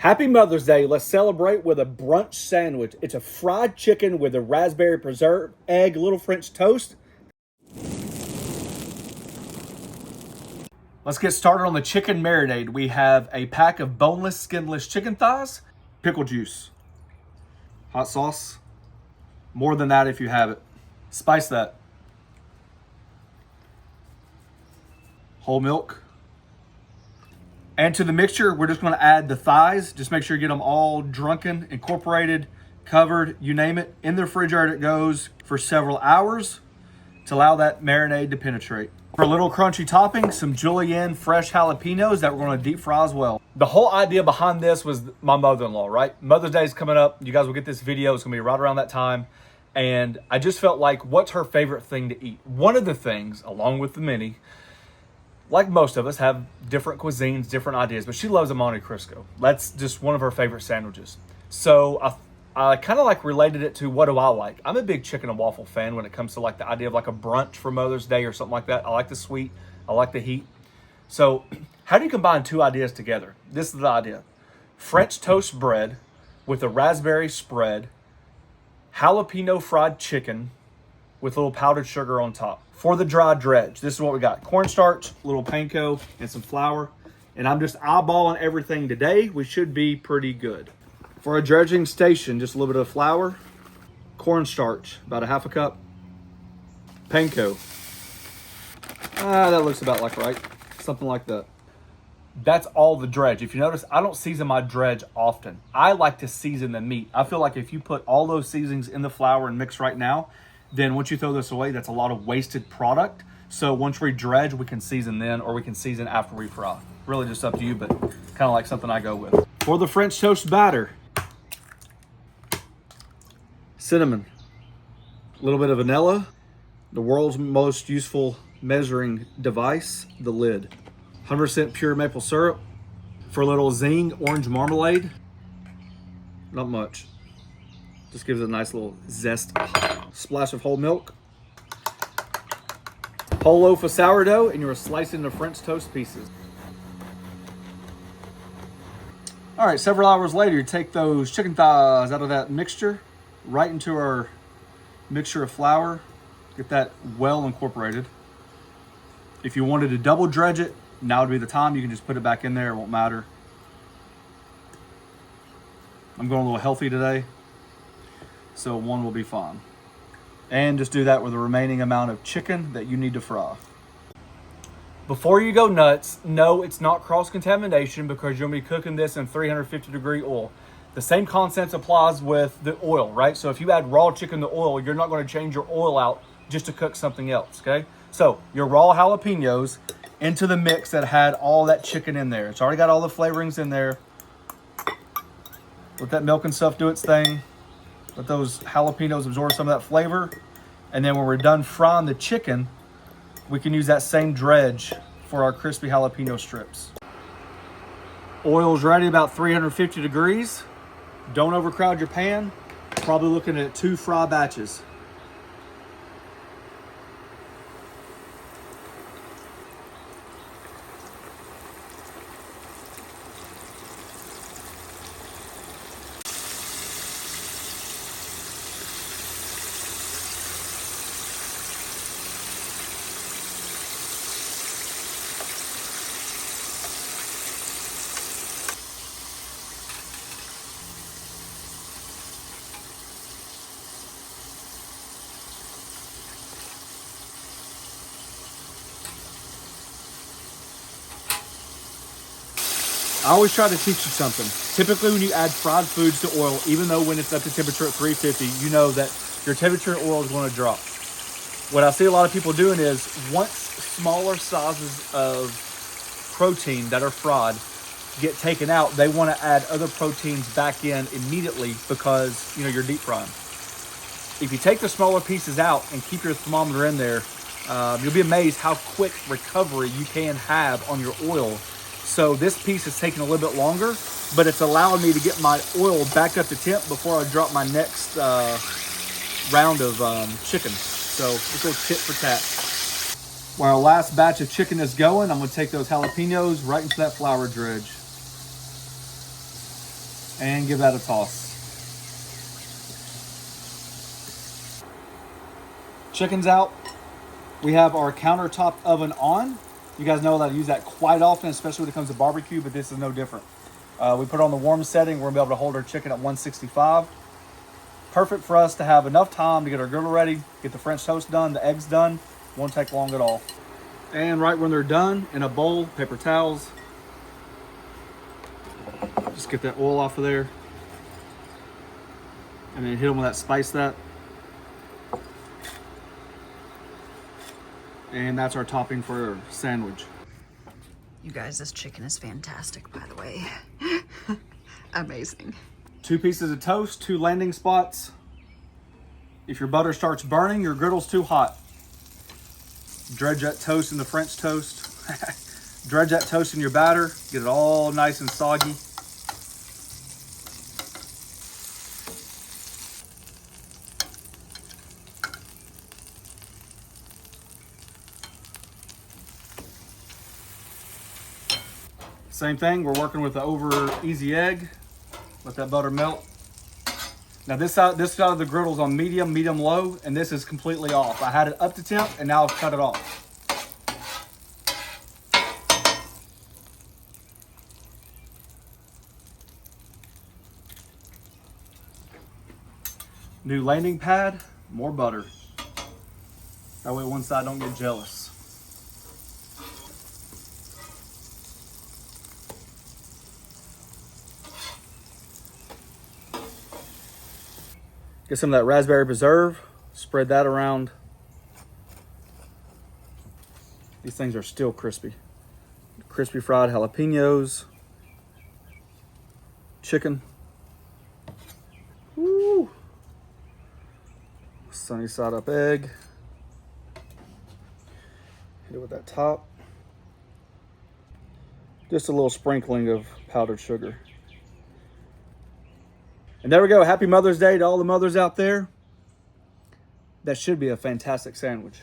Happy Mother's Day. Let's celebrate with a brunch sandwich. It's a fried chicken with a raspberry preserve, egg, little French toast. Let's get started on the chicken marinade. We have a pack of boneless, skinless chicken thighs, pickle juice, hot sauce, more than that if you have it. Spice that. Whole milk. And to the mixture, we're just gonna add the thighs. Just make sure you get them all drunken, incorporated, covered, you name it. In the refrigerator it goes for several hours to allow that marinade to penetrate. For a little crunchy topping, some julienne fresh jalapenos that we're gonna deep fry as well. The whole idea behind this was my mother-in-law, right? Mother's Day is coming up. You guys will get this video. It's gonna be right around that time. And I just felt like, what's her favorite thing to eat? One of the things, along with the many, like most of us, have different cuisines, different ideas, but she loves a Monte Cristo. That's just one of her favorite sandwiches. So I kind of like related it to what do I like. I'm a big chicken and waffle fan when it comes to like the idea of like a brunch for Mother's Day or something like that. I like the sweet, I like the heat. So how do you combine two ideas together? This is the idea. French toast bread with a raspberry spread, jalapeno fried chicken with a little powdered sugar on top. For the dry dredge, this is what we got. Cornstarch, a little panko, and some flour. And I'm just eyeballing everything today. We should be pretty good. For a dredging station, just a little bit of flour, cornstarch, about a half a cup, panko. That looks about like right. Something like that. That's all the dredge. If you notice, I don't season my dredge often. I like to season the meat. I feel like if you put all those seasonings in the flour and mix right now, then once you throw this away, that's a lot of wasted product. So once we dredge, we can season then, or we can season after we fry. Really just up to you, but kind of like something I go with. For the French toast batter, cinnamon, a little bit of vanilla, the world's most useful measuring device, the lid, 100% pure maple syrup. For a little zing, orange marmalade, not much. Just gives it a nice little zest. Splash of whole milk. Whole loaf of sourdough, and you're slicing the French toast pieces. All right, several hours later, you take those chicken thighs out of that mixture, right into our mixture of flour. Get that well incorporated. If you wanted to double dredge it, now would be the time. You can just put it back in there, it won't matter. I'm going a little healthy today, so one will be fine. And just do that with the remaining amount of chicken that you need to fry. Before you go nuts, no, it's not cross-contamination because you're going to be cooking this in 350-degree oil. The same concept applies with the oil, right? So if you add raw chicken to oil, you're not going to change your oil out just to cook something else, okay? So your raw jalapenos into the mix that had all that chicken in there. It's already got all the flavorings in there. Let that milk and stuff do its thing. Let those jalapenos absorb some of that flavor. And then when we're done frying the chicken, we can use that same dredge for our crispy jalapeno strips. Oil's ready, about 350 degrees. Don't overcrowd your pan. Probably looking at 2 fry batches. I always try to teach you something. Typically when you add fried foods to oil, even though when it's up to temperature at 350, you know that your temperature in oil is going to drop. What I see a lot of people doing is once smaller sizes of protein that are fried get taken out, they want to add other proteins back in immediately because, you know, you're deep frying. If you take the smaller pieces out and keep your thermometer in there, you'll be amazed how quick recovery you can have on your oil. So this piece is taking a little bit longer, but it's allowing me to get my oil back up to temp before I drop my next round of chicken. So let's go tit for tat. While our last batch of chicken is going, I'm gonna take those jalapenos right into that flour dredge. And give that a toss. Chicken's out. We have our countertop oven on. You guys know that I use that quite often, especially when it comes to barbecue, but this is no different. We put it on the warm setting. We're gonna be able to hold our chicken at 165. Perfect for us to have enough time to get our griddle ready, get the French toast done, the eggs done. Won't take long at all. And right when they're done, in a bowl, paper towels. Just get that oil off of there. And then hit them with that spice that. And that's our topping for our sandwich. You guys, this chicken is fantastic, by the way. Amazing. 2 pieces of toast, 2 landing spots. If your butter starts burning, your griddle's too hot. Dredge that toast in the French toast. Dredge that toast in your batter. Get it all nice and soggy. Same thing, we're working with the over easy egg. Let that butter melt. Now this side of the griddle's on medium, low, and this is completely off. I had it up to temp and now I've cut it off. New landing pad, more butter. That way one side don't get jealous. Get some of that raspberry preserve, spread that around. These things are still crispy. Crispy fried jalapenos, chicken. Woo! Sunny side up egg. Hit it with that top. Just a little sprinkling of powdered sugar. And there we go. Happy Mother's Day to all the mothers out there. That should be a fantastic sandwich.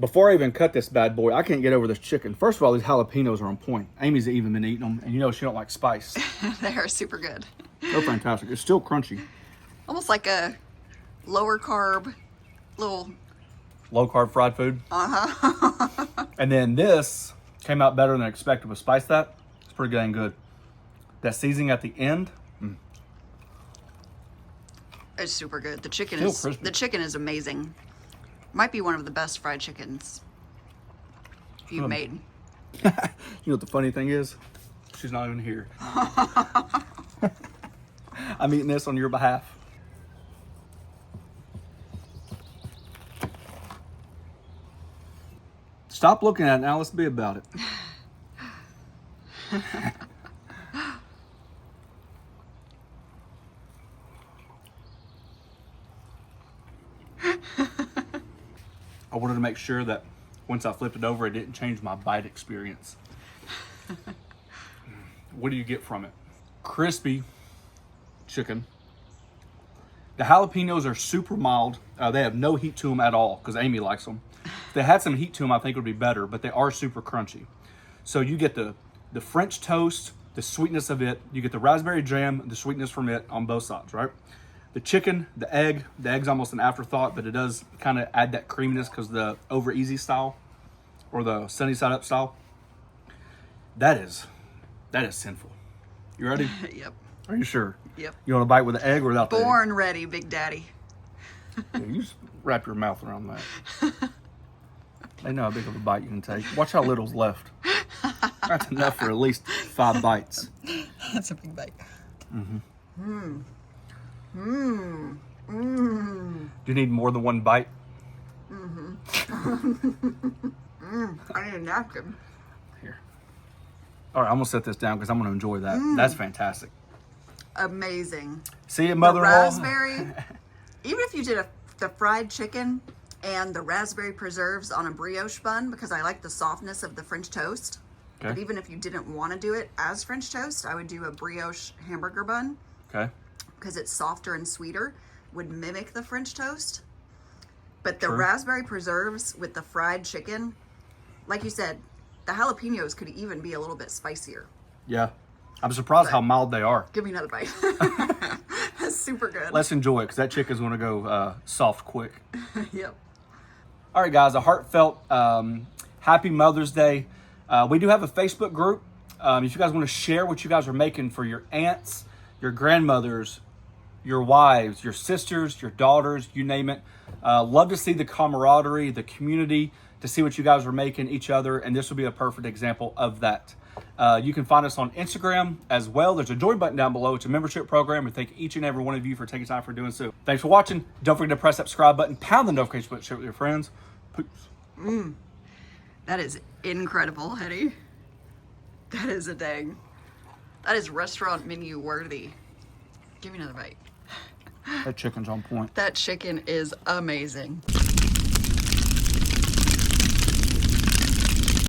Before I even cut this bad boy, I can't get over this chicken. First of all, these jalapenos are on point. Amy's even been eating them, and you know she don't like spice. They are super good. They're fantastic. It's still crunchy. Almost like a lower carb, little... Low carb fried food. Uh-huh. And then this came out better than expected with spice that. It's pretty dang good. That seasoning at the end. It's super good. The chicken Still is crispy. the chicken is amazing. Might be one of the best fried chickens you've made. You know what the funny thing is? She's not even here. I'm eating this on your behalf. Stop looking at it now. Let's be about it. I wanted to make sure that once I flipped it over, it didn't change my bite experience. What do you get from it? Crispy chicken. The jalapenos are super mild. They have no heat to them at all because Amy likes them. If they had some heat to them, I think it would be better, but they are super crunchy. So you get the French toast, the sweetness of it. You get the raspberry jam, the sweetness from it on both sides, right? The chicken, the egg's almost an afterthought, but it does kind of add that creaminess because the over easy style or the sunny side up style. That is sinful. You ready? Yep. Are you sure? Yep. You want to bite with the egg or without the egg? Born ready, Big Daddy. Yeah, you just wrap your mouth around that. They know how big of a bite you can take. Watch how little's left. That's enough for at least 5 bites. That's a big bite. Do you need more than 1 bite? I need a napkin. Here. All right, I'm gonna set this down because I'm gonna enjoy that. That's fantastic. Amazing. See it, The mother-in-law? raspberry, even if you did the fried chicken and the raspberry preserves on a brioche bun, because I like the softness of the French toast. Okay. But even if you didn't want to do it as French toast, I would do a brioche hamburger bun. Okay. Because it's softer and sweeter, would mimic the French toast. But the True. raspberry preserves with the fried chicken, like you said, the jalapenos could even be a little bit spicier. Yeah. I'm surprised how mild they are. Give me another bite. That's super good. Let's enjoy it because that chicken's going to go soft quick. Yep. All right, guys, a heartfelt happy Mother's Day. We do have a Facebook group. If you guys want to share what you guys are making for your aunts, your grandmothers, your wives, your sisters, your daughters, you name it. Love to see the camaraderie, the community, to see what you guys are making each other, and this will be a perfect example of that. You can find us on Instagram as well. There's a join button down below. It's a membership program. We thank each and every one of you for taking time for doing so. Thanks for watching. Don't forget to press that subscribe button, pound the notification button, share it with your friends. Peace. That is incredible, Hetty. That is that is restaurant menu worthy. Give me another bite. That chicken's on point. That chicken is amazing.